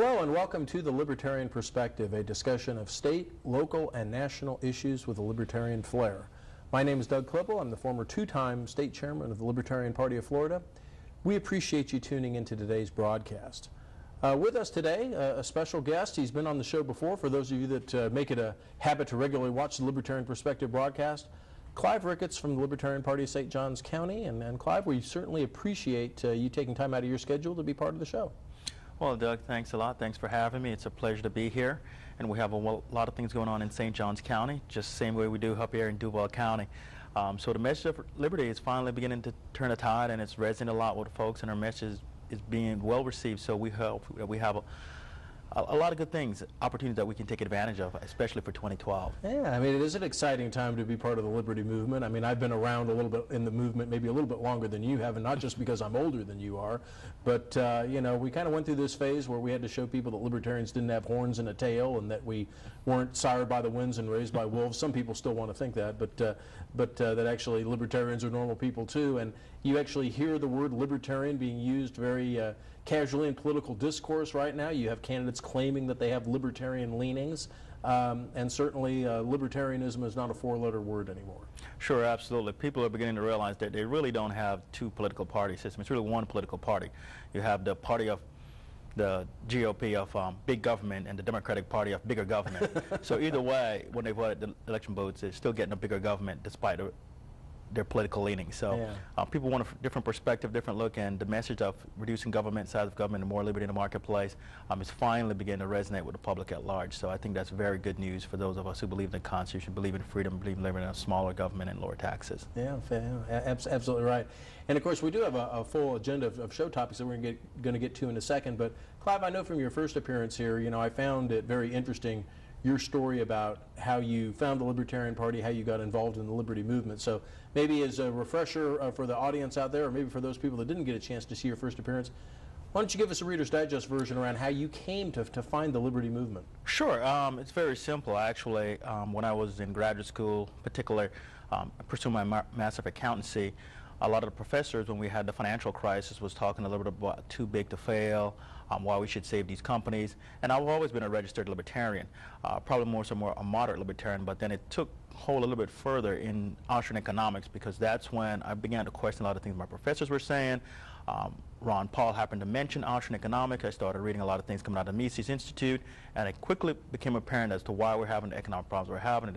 Hello and welcome to the Libertarian Perspective, a discussion of state, local, and national issues with a libertarian flair. My name is Doug Klippel. I'm the former two-time state chairman of the Libertarian Party of Florida. We appreciate you tuning into today's broadcast. With us today, a special guest. He's been on the show before. For those of you that make it a habit to regularly watch the Libertarian Perspective broadcast, Clive Ricketts from the Libertarian Party of St. Johns County. And Clive, we certainly appreciate you taking time out of your schedule to be part of the show. Well, Doug, thanks a lot. Thanks for having me. It's a pleasure to be here. And we have a lot of things going on in St. Johns County, just the same way we do up here in Duval County. So the message of liberty is finally beginning to turn the tide, and it's resonating a lot with folks, and our message is being well received. So we hope that we have a lot of good things, opportunities that we can take advantage of, especially for 2012. Yeah, I mean, it is an exciting time to be part of the Liberty Movement. I mean, I've been around a little bit in the movement, maybe a little bit longer than you have, and not just because I'm older than you are, but, you know, we kind of went through this phase where we had to show people that libertarians didn't have horns and a tail and that we weren't sired by the winds and raised by wolves. Some people still want to think that, but that actually libertarians are normal people too. And you actually hear the word libertarian being used very casually in political discourse right now. You have candidates claiming that they have libertarian leanings, and certainly libertarianism is not a four-letter word anymore. Sure, absolutely. People are beginning to realize that they really don't have two political party systems. It's really one political party. You have the party of the GOP of big government and the Democratic Party of bigger government. So either way, when they vote the election votes, they're still getting a bigger government despite their political leanings. So people want a different perspective, different look, and the message of reducing government, size of government, and more liberty in the marketplace is finally beginning to resonate with the public at large. So I think that's very good news for those of us who believe in the Constitution, believe in freedom, believe in living in a smaller government and lower taxes. Yeah, absolutely right. And of course, we do have a full agenda of show topics that we're going to get to in a second. But Clive, I know from your first appearance here, you know, I found it very interesting, your story about how you found the Libertarian Party, how you got involved in the Liberty Movement. So maybe as a refresher for the audience out there, or maybe for those people that didn't get a chance to see your first appearance, why don't you give us a Reader's Digest version around how you came to find the Liberty Movement? Sure. It's very simple, actually. When I was in graduate school, particularly pursuing my Master of Accountancy, a lot of the professors, when we had the financial crisis, was talking a little bit about too big to fail, why we should save these companies. And I've always been a registered libertarian, probably more a moderate libertarian, but then it took hold a little bit further in Austrian economics, because that's when I began to question a lot of things my professors were saying. Ron Paul happened to mention Austrian economics. I started reading a lot of things coming out of the Mises Institute, and it quickly became apparent as to why we're having the economic problems we're having.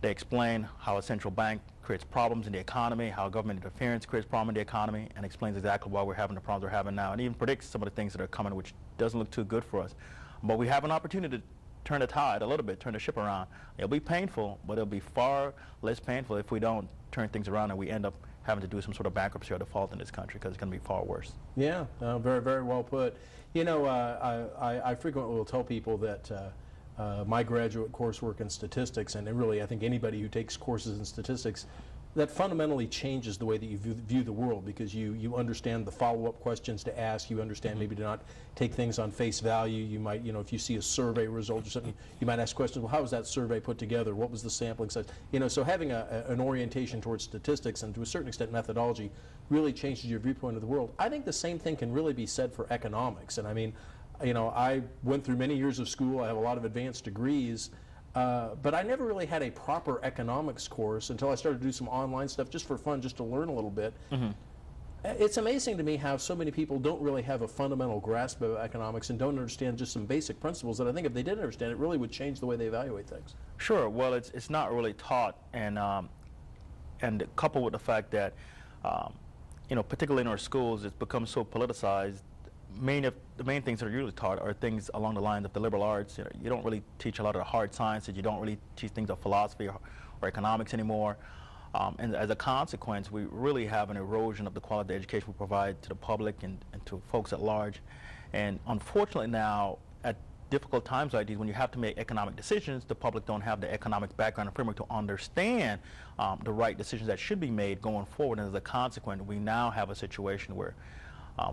They explain how a central bank creates problems in the economy, how government interference creates problems in the economy, and explains exactly why we're having the problems we're having now, and even predicts some of the things that are coming, which doesn't look too good for us. But we have an opportunity to turn the tide a little bit, turn the ship around. It'll be painful, but it'll be far less painful if we don't turn things around and we end up having to do some sort of bankruptcy or default in this country, because it's going to be far worse. Yeah, very, very well put. You know, I frequently will tell people that my graduate coursework in statistics, and really I think anybody who takes courses in statistics, that fundamentally changes the way that you view the world, because you understand the follow-up questions to ask. You understand maybe to not take things on face value. You might, you know, if you see a survey result or something, you might ask questions, well, how was that survey put together? What was the sampling size? You know, so having an orientation towards statistics and to a certain extent methodology really changes your viewpoint of the world. I think the same thing can really be said for economics. And I mean, you know, I went through many years of school. I have a lot of advanced degrees. But I never really had a proper economics course until I started to do some online stuff just for fun, just to learn a little bit. Mm-hmm. It's amazing to me how so many people don't really have a fundamental grasp of economics and don't understand just some basic principles that I think if they did understand, it really would change the way they evaluate things. Sure. Well, it's not really taught, and coupled with the fact that, you know, particularly in our schools, it's become so politicized. The main things that are usually taught are things along the lines of the liberal arts. You know, you don't really teach a lot of the hard sciences. You don't really teach things of philosophy or economics anymore. And as a consequence, we really have an erosion of the quality of education we provide to the public and to folks at large. And unfortunately now, at difficult times like these, when you have to make economic decisions, the public don't have the economic background and framework to understand the right decisions that should be made going forward. And as a consequence, we now have a situation where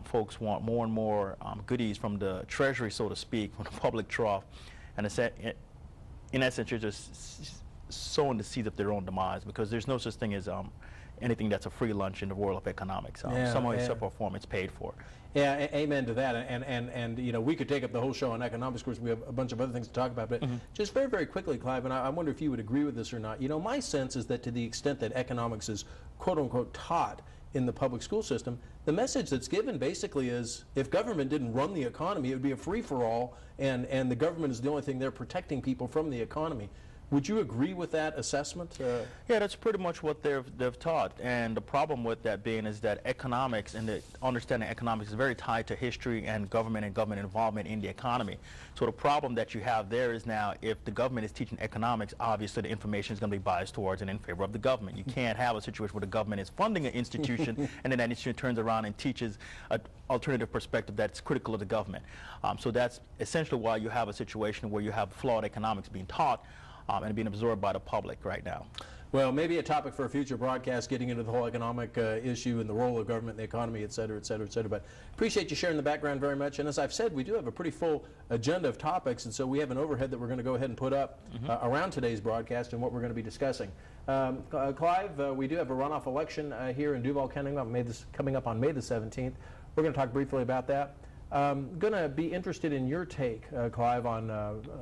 folks want more and more goodies from the treasury, so to speak, from the public trough. And in essence, you're just sowing the seeds of their own demise, because there's no such thing as anything that's a free lunch in the world of economics. Some way, shape, or form, it's paid for. Yeah, amen to that. And you know, we could take up the whole show on economics. Of course, we have a bunch of other things to talk about. But just very, very quickly, Clive, and I wonder if you would agree with this or not. You know, my sense is that to the extent that economics is quote unquote taught in the public school system, the message that's given basically is if government didn't run the economy, it would be a free-for-all, and the government is the only thing there protecting people from the economy. Would you agree with that assessment? Yeah, that's pretty much what they've taught. And the problem with that being is that economics and the understanding economics is very tied to history and government involvement in the economy. So the problem that you have there is now if the government is teaching economics, obviously the information is going to be biased towards and in favor of the government. You can't have a situation where the government is funding an institution and then that institution turns around and teaches an alternative perspective that's critical of the government. So that's essentially why you have a situation where you have flawed economics being taught and being absorbed by the public right now. Well, maybe a topic for a future broadcast, getting into the whole economic issue and the role of government in the economy, et cetera, et cetera, et cetera. But appreciate you sharing the background very much. And as I've said, we do have a pretty full agenda of topics, and so we have an overhead that we're going to go ahead and put up around today's broadcast and what we're going to be discussing. Clive, we do have a runoff election here in Duval County coming up on May the 17th. We're going to talk briefly about that. Going to be interested in your take, Clive, on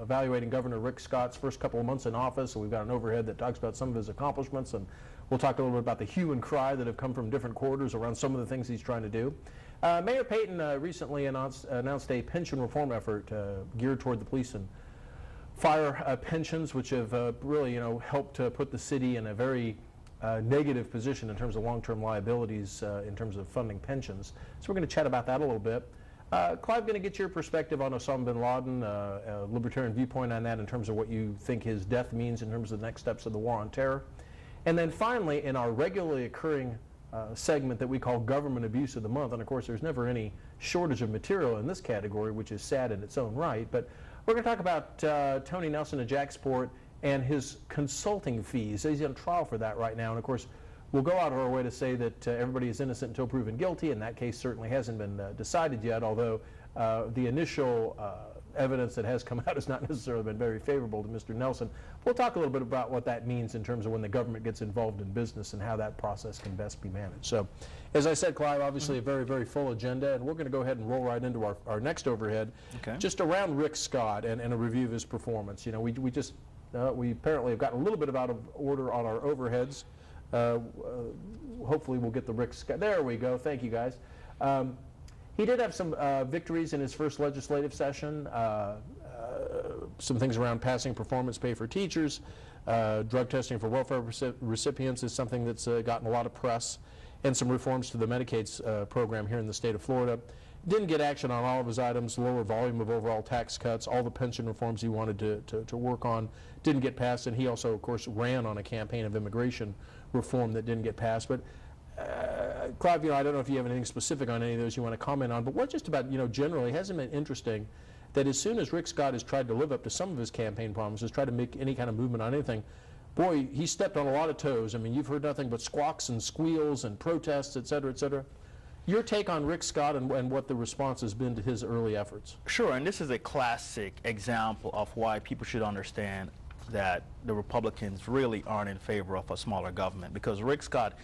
evaluating Governor Rick Scott's first couple of months in office. So we've got an overhead that talks about some of his accomplishments, and we'll talk a little bit about the hue and cry that have come from different quarters around some of the things he's trying to do. Mayor Payton recently announced a pension reform effort geared toward the police and fire pensions, which have really, helped to put the city in a very negative position in terms of long-term liabilities in terms of funding pensions. So we're going to chat about that a little bit. Clive, going to get your perspective on Osama bin Laden, a libertarian viewpoint on that in terms of what you think his death means in terms of the next steps of the war on terror. And then finally, in our regularly occurring segment that we call Government Abuse of the Month, and of course there's never any shortage of material in this category, which is sad in its own right, but we're going to talk about Tony Nelson of Jacksport and his consulting fees. He's on trial for that right now, and of course we'll go out of our way to say that everybody is innocent until proven guilty, and that case certainly hasn't been decided yet, although the initial evidence that has come out has not necessarily been very favorable to Mr. Nelson. We'll talk a little bit about what that means in terms of when the government gets involved in business and how that process can best be managed. So, as I said, Clive, obviously a very, very full agenda, and we're going to go ahead and roll right into our next overhead, just around Rick Scott and a review of his performance. You know, we apparently have gotten a little bit out of order on our overheads. Hopefully we'll get the Rick Scott. There we go. Thank you, guys. He did have some victories in his first legislative session. Some things around passing performance pay for teachers. Drug testing for welfare recipients is something that's gotten a lot of press. And some reforms to the Medicaid program here in the state of Florida. Didn't get action on all of his items, lower volume of overall tax cuts, all the pension reforms he wanted to work on didn't get passed, and he also, of course, ran on a campaign of immigration reform that didn't get passed. But Clive, I don't know if you have anything specific on any of those you want to comment on, but what just about, generally, hasn't been interesting that as soon as Rick Scott has tried to live up to some of his campaign promises, tried to make any kind of movement on anything, boy, he stepped on a lot of toes. I mean, you've heard nothing but squawks and squeals and protests, et cetera, et cetera. Your take on Rick Scott and what the response has been to his early efforts. Sure, and this is a classic example of why people should understand that the Republicans really aren't in favor of a smaller government, because Rick Scott,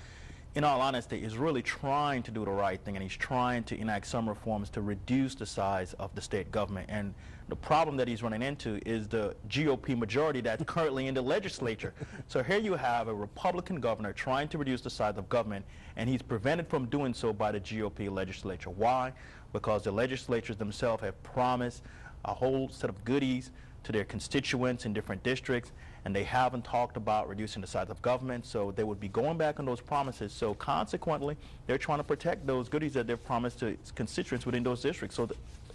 in all honesty, is really trying to do the right thing, and he's trying to enact some reforms to reduce the size of the state government. And the problem that he's running into is the GOP majority that's currently in the legislature. So here you have a Republican governor trying to reduce the size of government, and he's prevented from doing so by the GOP legislature. Why? Because the legislatures themselves have promised a whole set of goodies to their constituents in different districts, and they haven't talked about reducing the size of government, so they would be going back on those promises. So consequently, they're trying to protect those goodies that they've promised to constituents within those districts. So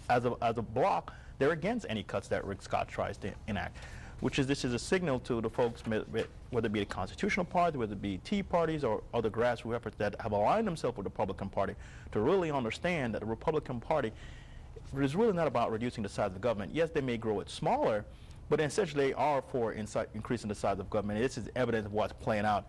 as a bloc, they're against any cuts that Rick Scott tries to enact, this is a signal to the folks, whether it be the Constitutional Party, whether it be Tea Parties or other grassroots efforts that have aligned themselves with the Republican Party, to really understand that the Republican Party is really not about reducing the size of the government. Yes, they may grow it smaller, but essentially they are for increasing the size of government. This is evidence of what's playing out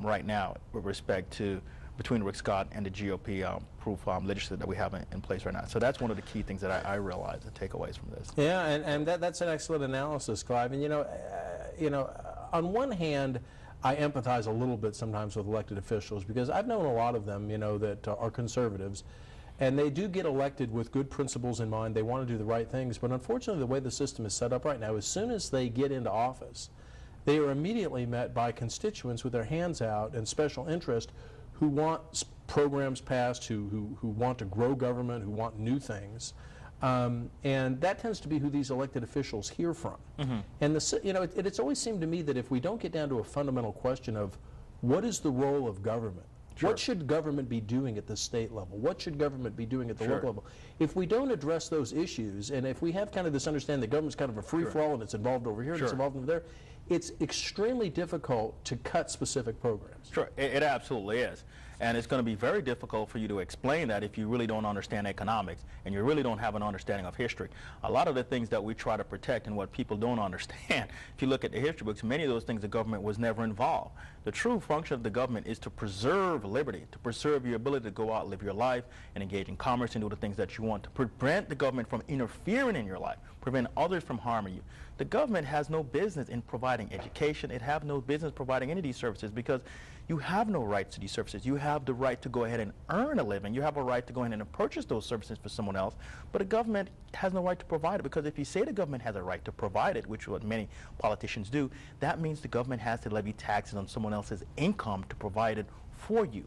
right now with respect to between Rick Scott and the GOP-proof legislature that we have in place right now. So that's one of the key things that I realize, the takeaways from this. Yeah, and that's an excellent analysis, Clive. And on one hand, I empathize a little bit sometimes with elected officials, because I've known a lot of them, that are conservatives, and they do get elected with good principles in mind. They want to do the right things, but unfortunately the way the system is set up right now, as soon as they get into office, they are immediately met by constituents with their hands out and special interest who want programs passed, who want to grow government, who want new things. And that tends to be who these elected officials hear from. And it's always seemed to me that if we don't get down to a fundamental question of what is the role of government, what should government be doing at the state level, what should government be doing at the local level, if we don't address those issues, and if we have kind of this understanding that government's kind of a free-for-all and it's involved over here and it's involved over there, it's extremely difficult to cut specific programs. Sure, it absolutely is. And it's going to be very difficult for you to explain that if you really don't understand economics and you really don't have an understanding of history. A lot of the things that we try to protect and what people don't understand, if you look at the history books, many of those things the government was never involved. The true function of the government is to preserve liberty, to preserve your ability to go out, live your life, and engage in commerce and do the things that you want, to prevent the government from interfering in your life, prevent others from harming you. The government has no business in providing education. It has no business providing any of these services, because you have no rights to these services. You have the right to go ahead and earn a living. You have a right to go ahead and purchase those services for someone else, but the government has no right to provide it, because if you say the government has a right to provide it, which is what many politicians do, that means the government has to levy taxes on someone else's income to provide it for you,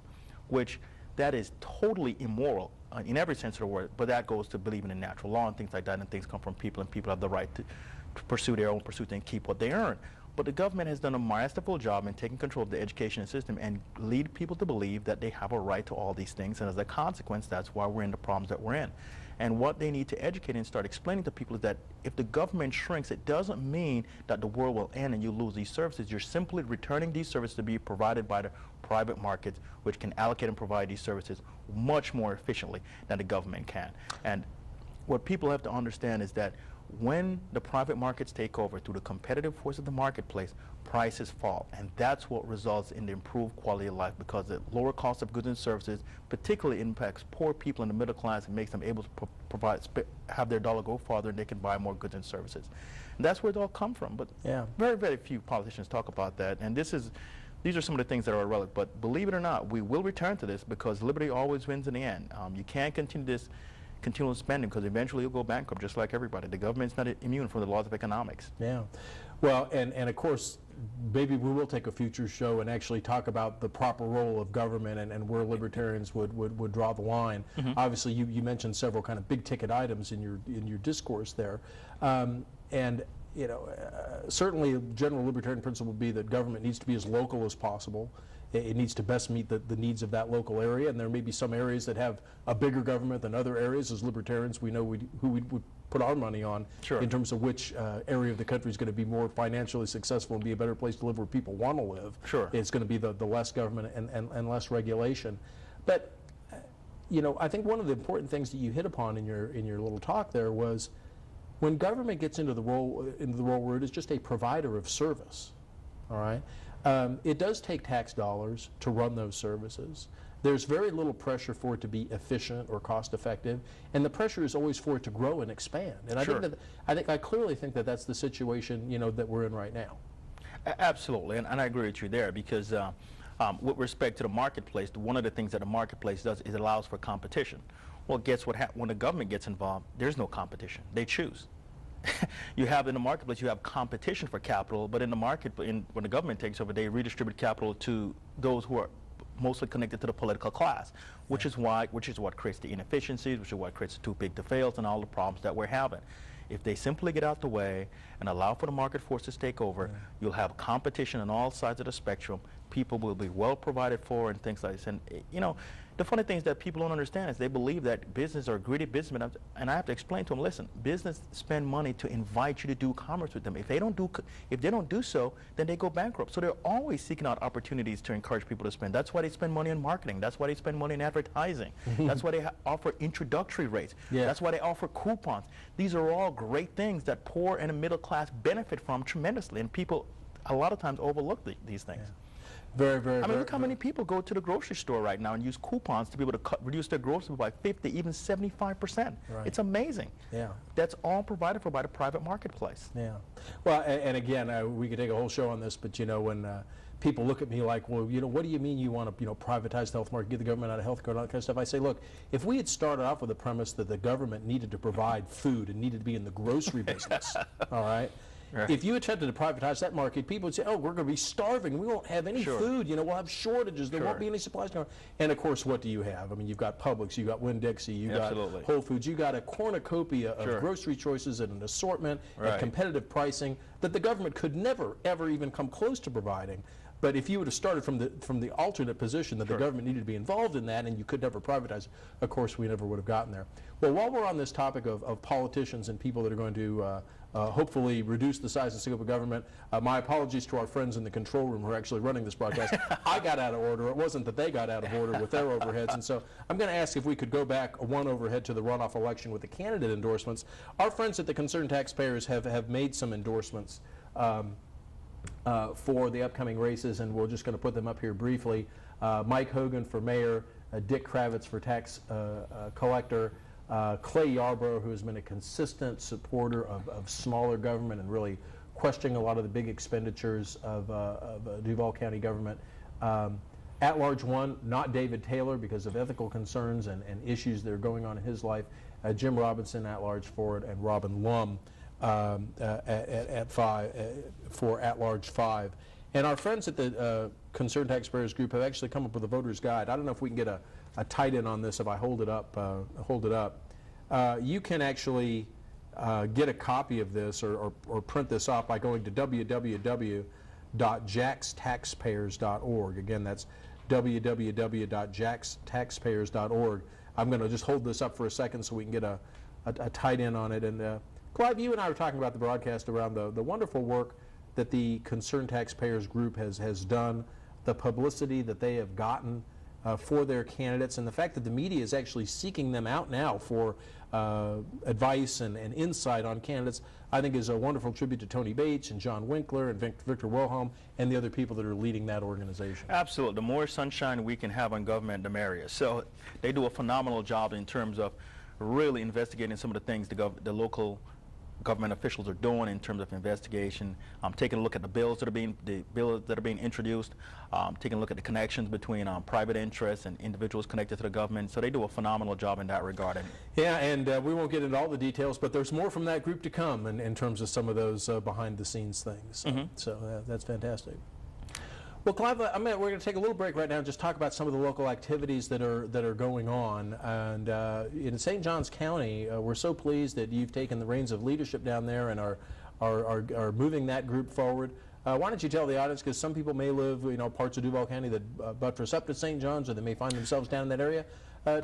which that is totally immoral in every sense of the word, but that goes to believing in natural law and things like that, and things come from people, and people have the right to pursue their own pursuit and keep what they earn. But the government has done a masterful job in taking control of the education system and lead people to believe that they have a right to all these things, and as a consequence, that's why we're in the problems that we're in. And what they need to educate and start explaining to people is that if the government shrinks, it doesn't mean that the world will end and you lose these services. You're simply returning these services to be provided by the private markets, which can allocate and provide these services much more efficiently than the government can. And what people have to understand is that when the private markets take over through the competitive force of the marketplace, prices fall, and that's what results in the improved quality of life, because the lower cost of goods and services particularly impacts poor people in the middle class and makes them able to have their dollar go farther, and they can buy more goods and services. And that's where it all come from, but very, very few politicians talk about that, and these are some of the things that are irrelevant. But believe it or not, we will return to this, because liberty always wins in the end. You can't continue this continual spending, because eventually you'll go bankrupt just like everybody. The government's not immune from the laws of economics. Yeah. Well, and of course, maybe we will take a future show and actually talk about the proper role of government and where libertarians would draw the line. Obviously, you mentioned several kind of big ticket items in your discourse there. And certainly a general libertarian principle would be that government needs to be as local as possible. It needs to best meet the needs of that local area, and there may be some areas that have a bigger government than other areas. As libertarians, we know who we would put our money on in terms of which area of the country is going to be more financially successful and be a better place to live, where people want to live. It's going to be the less government and less regulation. But I think one of the important things that you hit upon in your little talk there was when government gets into the role where it is just a provider of service. All right. It does take tax dollars to run those services. There's very little pressure for it to be efficient or cost effective, and the pressure is always for it to grow and expand. And I clearly think that that's the situation that we're in right now. Absolutely, and I agree with you there, because with respect to the marketplace, one of the things that the marketplace does is it allows for competition. Well, guess what happens when the government gets involved? There's no competition. They choose. You have in the marketplace, you have competition for capital, but in the market, when the government takes over, they redistribute capital to those who are mostly connected to the political class, which is what creates the inefficiencies, which is what creates the too big to fails and all the problems that we're having. If they simply get out the way and allow for the market forces to take over, you'll have competition on all sides of the spectrum. People will be well provided for and things like this. And the funny thing is that people don't understand is they believe that business are greedy businessmen, and I have to explain to them, listen, business spend money to invite you to do commerce with them. If they don't do so, then they go bankrupt. So they're always seeking out opportunities to encourage people to spend. That's why they spend money on marketing. That's why they spend money on advertising. That's why they offer introductory rates. That's why they offer coupons. These are all great things that poor and the middle class benefit from tremendously, and people a lot of times overlook these things. Very, very. I mean, look how many people go to the grocery store right now and use coupons to be able to reduce their grocery bill by 50, even 75%. It's amazing. That's all provided for by the private marketplace. Well, and again, we could take a whole show on this, but when people look at me like, well, what do you mean you want to, privatize the health market, get the government out of health care, and all that kind of stuff? I say, look, if we had started off with the premise that the government needed to provide food and needed to be in the grocery business, all right? Right. If you attempted to privatize that market, people would say, oh, we're going to be starving. We won't have any food. We'll have shortages. There won't be any supplies. And, of course, what do you have? I mean, you've got Publix, you've got Winn-Dixie, you've got Whole Foods. You've got a cornucopia of grocery choices and an assortment and competitive pricing that the government could never, ever even come close to providing. But if you would have started from the alternate position that the government needed to be involved in that and you could never privatize, of course, we never would have gotten there. Well, while we're on this topic of politicians and people that are going to hopefully reduce the size and scope of government, my apologies to our friends in the control room who are actually running this broadcast. I got out of order. It wasn't that they got out of order with their overheads. And so I'm going to ask if we could go back one overhead to the runoff election with the candidate endorsements. Our friends at the Concerned Taxpayers have made some endorsements for the upcoming races, and we're just going to put them up here briefly. Mike Hogan for mayor, Dick Kravitz for tax collector, Clay Yarborough, who has been a consistent supporter of smaller government and really questioning a lot of the big expenditures of Duval County government. At-large one, not David Taylor because of ethical concerns and issues that are going on in his life. Jim Robinson, at-large for it, and Robin Lum at 5 for at-large 5. And our friends at the Concerned Taxpayers Group have actually come up with a voter's guide. I don't know if we can get a tight-in on this if I hold it up. You can actually get a copy of this or print this off by going to www.jaxtaxpayers.org. Again, that's www.jaxtaxpayers.org. I'm going to just hold this up for a second so we can get a tight-in on it. And Clive, you and I were talking about the broadcast around the wonderful work that the Concerned Taxpayers Group has done, the publicity that they have gotten for their candidates, and the fact that the media is actually seeking them out now for advice and insight on candidates, I think is a wonderful tribute to Tony Bates and John Winkler and Victor Wilhelm and the other people that are leading that organization. Absolutely. The more sunshine we can have on government, the merrier. So they do a phenomenal job in terms of really investigating some of the things the local government officials are doing in terms of investigation, taking a look at the bills that are being introduced, taking a look at the connections between private interests and individuals connected to the government. So they do a phenomenal job in that regard. Yeah, and we won't get into all the details, but there's more from that group to come in terms of some of those behind-the-scenes things. So that's fantastic. Well, Clive, we're going to take a little break right now and just talk about some of the local activities that are going on. And in St. Johns County, we're so pleased that you've taken the reins of leadership down there and are moving that group forward. Why don't you tell the audience, because some people may live, parts of Duval County that buttress up to St. Johns, or they may find themselves down in that area.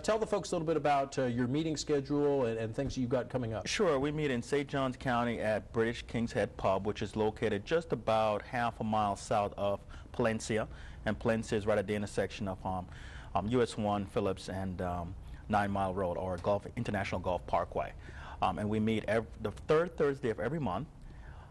Tell the folks a little bit about your meeting schedule and things you've got coming up. Sure. We meet in St. Johns County at British King's Head Pub, which is located just about half a mile south of Palencia. And Palencia is right at the intersection of US 1, Phillips, and 9 Mile Road, or International Golf Parkway. And we meet the third Thursday of every month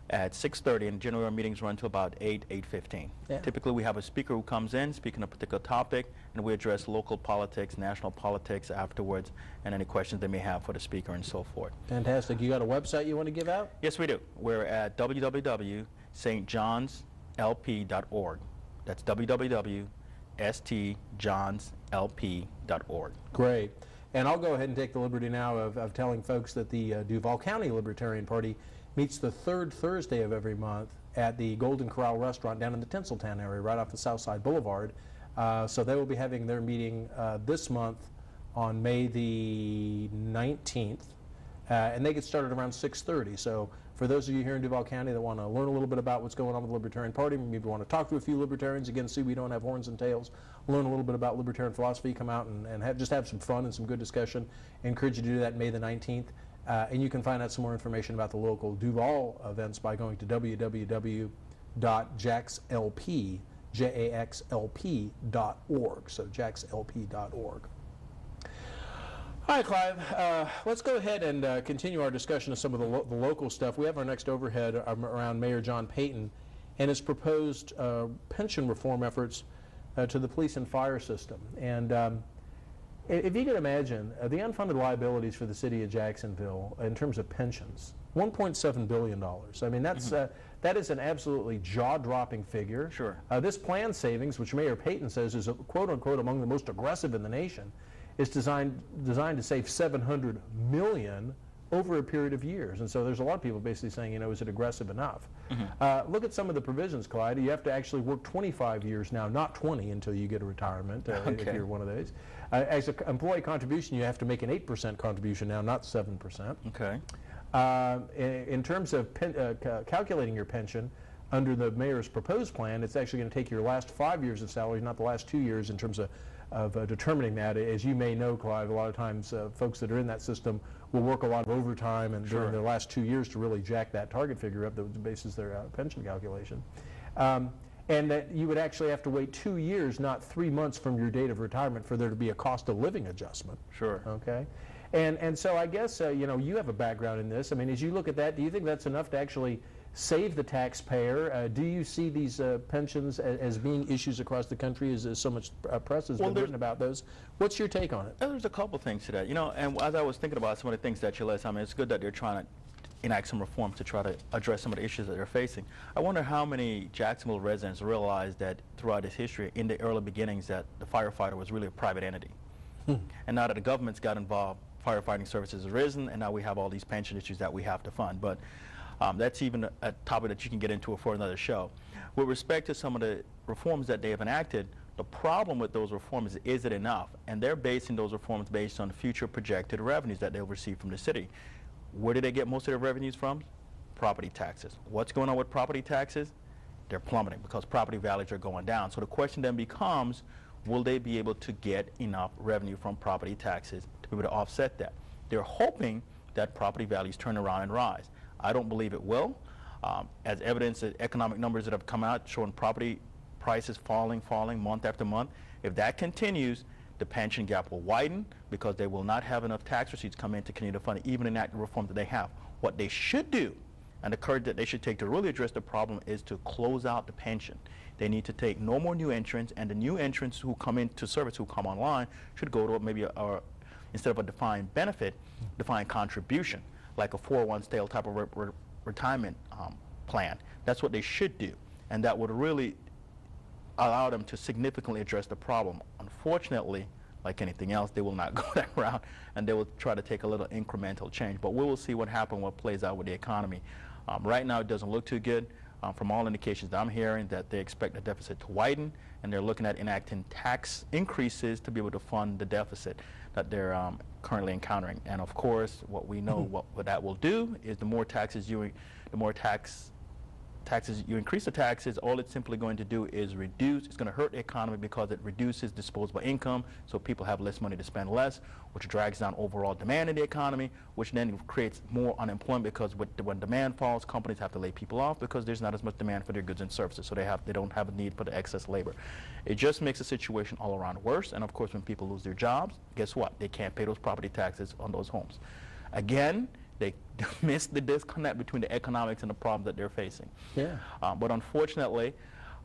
at 6:30, and generally our meetings run to about 8:15. Yeah. Typically we have a speaker who comes in speaking a particular topic, and we address local politics, national politics afterwards, and any questions they may have for the speaker and so forth. Fantastic. You got a website you want to give out? Yes, we do. We're at www.stjohnslp.org. That's www.stjohnslp.org. Great. And I'll go ahead and take the liberty now of telling folks that the Duval County Libertarian Party meets the third Thursday of every month at the Golden Corral Restaurant down in the Tinseltown area, right off the Southside Boulevard. So they will be having their meeting this month on May the 19th, and they get started around 6:30. So for those of you here in Duval County that want to learn a little bit about what's going on with the Libertarian Party, maybe want to talk to a few libertarians, again, see we don't have horns and tails, learn a little bit about libertarian philosophy, come out and just have some fun and some good discussion. I encourage you to do that May the 19th. And you can find out some more information about the local Duval events by going to www.jaxlp.org. So jaxlp.org. All right, Clive, let's go ahead and continue our discussion of some of the local stuff. We have our next overhead around Mayor John Payton and his proposed pension reform efforts to the police and fire system. And If you can imagine the unfunded liabilities for the city of Jacksonville in terms of pensions, $1.7 billion. I mean, that is an absolutely jaw-dropping figure. Sure. This plan savings, which Mayor Payton says is quote-unquote among the most aggressive in the nation, is designed to save $700 million over a period of years. And so there's a lot of people basically saying, is it aggressive enough? Look at some of the provisions, Clyde. You have to actually work 25 years now, not 20 until you get a retirement, if you're one of those. As an employee contribution, you have to make an 8% contribution now, not 7%. Okay. In terms of calculating your pension, under the mayor's proposed plan, it's actually going to take your last 5 years of salary, not the last 2 years, in terms of determining that. As you may know, Clive, a lot of times folks that are in that system will work a lot of overtime and during their last 2 years to really jack that target figure up that bases their pension calculation. And that you would actually have to wait 2 years, not 3 months from your date of retirement for there to be a cost of living adjustment. Sure. Okay. And so I guess, you have a background in this. I mean, as you look at that, do you think that's enough to actually save the taxpayer? Do you see these pensions as being issues across the country, as so much press has been written about those? What's your take on it? There's a couple things to that. And as I was thinking about some of the things that you list, I mean, it's good that they're trying to enact some reforms to try to address some of the issues that they're facing. I wonder how many Jacksonville residents realize that throughout its history, in the early beginnings, that the firefighter was really a private entity. And now that the government's got involved, firefighting services has risen, and now we have all these pension issues that we have to fund. But that's even a topic that you can get into for another show. With respect to some of the reforms that they have enacted, the problem with those reforms is it enough? And they're basing those reforms based on future projected revenues that they'll receive from the city. Where do they get most of their revenues from? Property taxes. What's going on with property taxes? They're plummeting because property values are going down. So the question then becomes, will they be able to get enough revenue from property taxes to be able to offset that? They're hoping that property values turn around and rise. I don't believe it will. As evidence that economic numbers that have come out showing property prices falling month after month, if that continues, the pension gap will widen because they will not have enough tax receipts come in to continue to fund it, even in that reform that they have. What they should do, and the courage that they should take to really address the problem, is to close out the pension. They need to take no more new entrants, and the new entrants who come into service, who come online, should go to maybe instead of a defined benefit, defined contribution, like a 401k type of retirement plan. That's what they should do, and that would really allow them to significantly address the problem. Unfortunately, like anything else, they will not go that route, and they will try to take a little incremental change. But we will see what happens, what plays out with the economy. Right now, it doesn't look too good. From all indications that I'm hearing, that they expect the deficit to widen, and they're looking at enacting tax increases to be able to fund the deficit that they're currently encountering. And of course, what we know what that will do is the more taxes you increase the taxes, all it's simply going to do is reduce. It's going to hurt the economy because it reduces disposable income, so people have less money to spend less, which drags down overall demand in the economy, which then creates more unemployment because when demand falls, companies have to lay people off because there's not as much demand for their goods and services, so they don't have a need for the excess labor. It just makes the situation all around worse, and of course when people lose their jobs, guess what? They can't pay those property taxes on those homes. Again, they miss the disconnect between the economics and the problems that they're facing. Yeah. But unfortunately,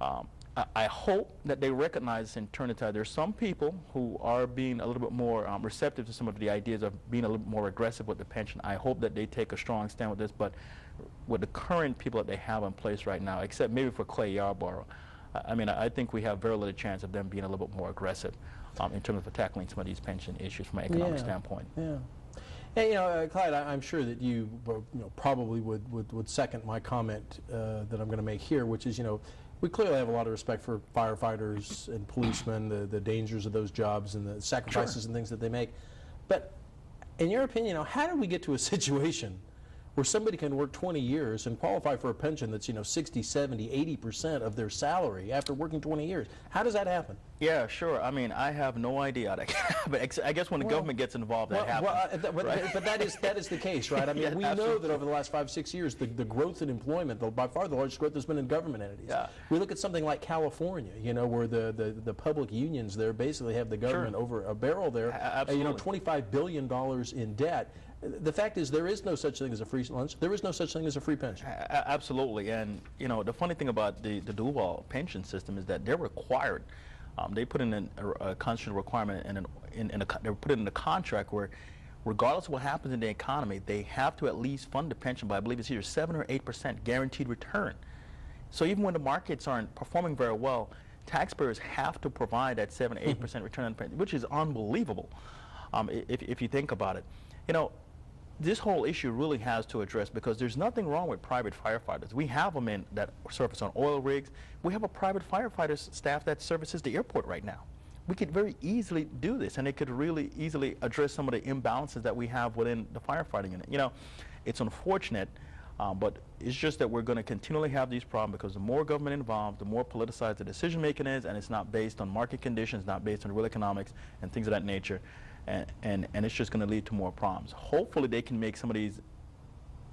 I hope that they recognize and turn it aside. There's some people who are being a little bit more receptive to some of the ideas of being a little bit more aggressive with the pension. I hope that they take a strong stand with this, but with the current people that they have in place right now, except maybe for Clay Yarborough, I think we have very little chance of them being a little bit more aggressive in terms of tackling some of these pension issues from an economic standpoint. Yeah. Hey, Clyde, I'm sure that you probably would second my comment that I'm going to make here, which is, we clearly have a lot of respect for firefighters and policemen, the dangers of those jobs and the sacrifices and things that they make. But in your opinion, how do we get to a situation where somebody can work 20 years and qualify for a pension that's 60, 70, 80% of their salary after working 20 years? How does that happen? Yeah, sure. I have no idea how that can happen. I guess when the government gets involved, that happens. But that is the case, right? We know that over the last 5-6 years, the growth in employment, by far the largest growth, has been in government entities. Yeah. We look at something like California, where the public unions there basically have the government over a barrel there. Absolutely. $25 billion in debt. The fact is, there is no such thing as a free lunch. There is no such thing as a free pension. Absolutely. And, the funny thing about the Duval pension system is that they're required. They put in a constitutional requirement they put it in the contract where, regardless of what happens in the economy, they have to at least fund the pension by, I believe it's either 7 or 8% guaranteed return. So even when the markets aren't performing very well, taxpayers have to provide that 7 or 8% return on pension, which is unbelievable if you think about it. You know, this whole issue really has to address, because there's nothing wrong with private firefighters. We have them in that service on oil rigs. We have a private firefighter staff that services the airport right now. We could very easily do this, and it could really easily address some of the imbalances that we have within the firefighting unit. You know, it's unfortunate, but it's just that we're going to continually have these problems because the more government involved, the more politicized the decision making is, and it's not based on market conditions, not based on real economics and things of that nature. And it's just going to lead to more problems. Hopefully they can make some of these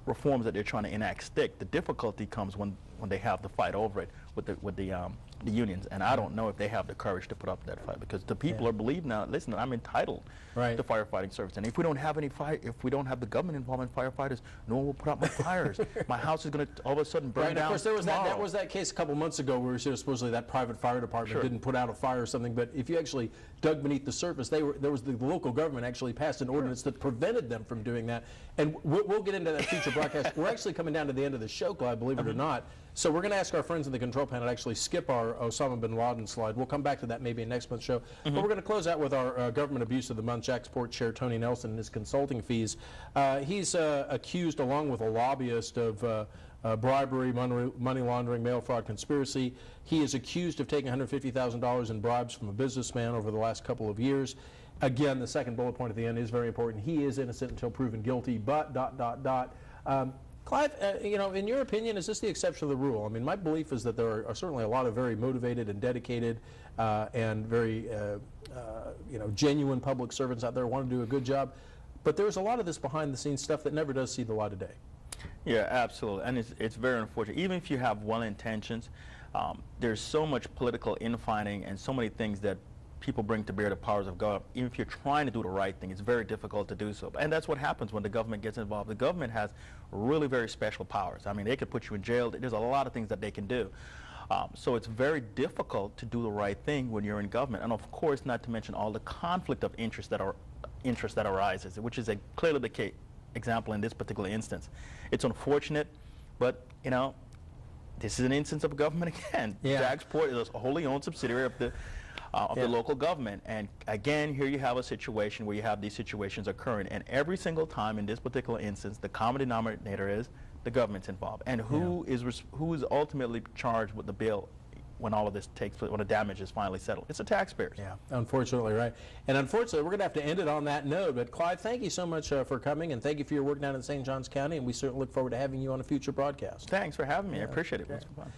reforms that they're trying to enact stick. The difficulty comes when they have to fight over it with the unions, and I don't know if they have the courage to put up that fight, because the people are believing now, listen, I'm entitled to firefighting service, and if we don't have any if we don't have the government involved in firefighters, no one will put out my fires. My house is going to all of a sudden burn down. Of course, there was that case a couple months ago where supposedly that private fire department didn't put out a fire or something, but if you actually dug beneath the surface, there was the local government actually passed an ordinance that prevented them from doing that, and we'll get into that future broadcast. We're actually coming down to the end of the show, Clyde, believe it or not. So we're going to ask our friends in the control panel to actually skip our Osama bin Laden slide. We'll come back to that maybe in next month's show. But we're going to close out with our government abuse of the month, Jacksport Chair Tony Nelson and his consulting fees. He's accused, along with a lobbyist, of bribery, money laundering, mail fraud, conspiracy. He is accused of taking $150,000 in bribes from a businessman over the last couple of years. Again, the second bullet point at the end is very important. He is innocent until proven guilty, but ... Clive, you know, in your opinion, is this the exception of the rule? I mean, my belief is that there are certainly a lot of very motivated and dedicated and very, you know, genuine public servants out there who want to do a good job. But there's a lot of this behind-the-scenes stuff that never does see the light of day. Yeah, absolutely. And it's very unfortunate. Even if you have well intentions, there's so much political infighting and so many things that people bring to bear the powers of God. Even if you're trying to do the right thing, it's very difficult to do so. And that's what happens when the government gets involved. The government has really very special powers. I mean, they could put you in jail. There's a lot of things that they can do. So it's very difficult to do the right thing when you're in government. And of course, not to mention all the conflict of interest that arises, which is clearly the case example in this particular instance. It's unfortunate, but you know, this is an instance of government again. Jacksport is a wholly owned subsidiary of the local government, and again, here you have a situation where you have these situations occurring, and every single time in this particular instance, the common denominator is the government's involved, and who is ultimately charged with the bill when all of this takes place, when the damage is finally settled? It's the taxpayers. Yeah, unfortunately, right. And unfortunately, we're going to have to end it on that note. But Clive, thank you so much for coming, and thank you for your work down in St. Johns County, and we certainly look forward to having you on a future broadcast. Thanks for having me. I appreciate it. It was fun.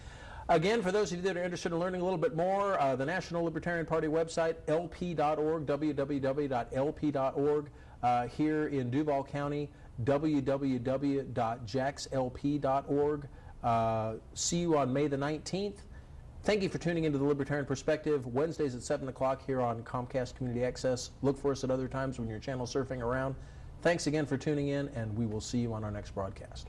Again, for those of you that are interested in learning a little bit more, the National Libertarian Party website, lp.org, www.lp.org. Here in Duval County, www.jaxlp.org. See you on May the 19th. Thank you for tuning into the Libertarian Perspective, Wednesdays at 7 o'clock here on Comcast Community Access. Look for us at other times when you're channel surfing around. Thanks again for tuning in, and we will see you on our next broadcast.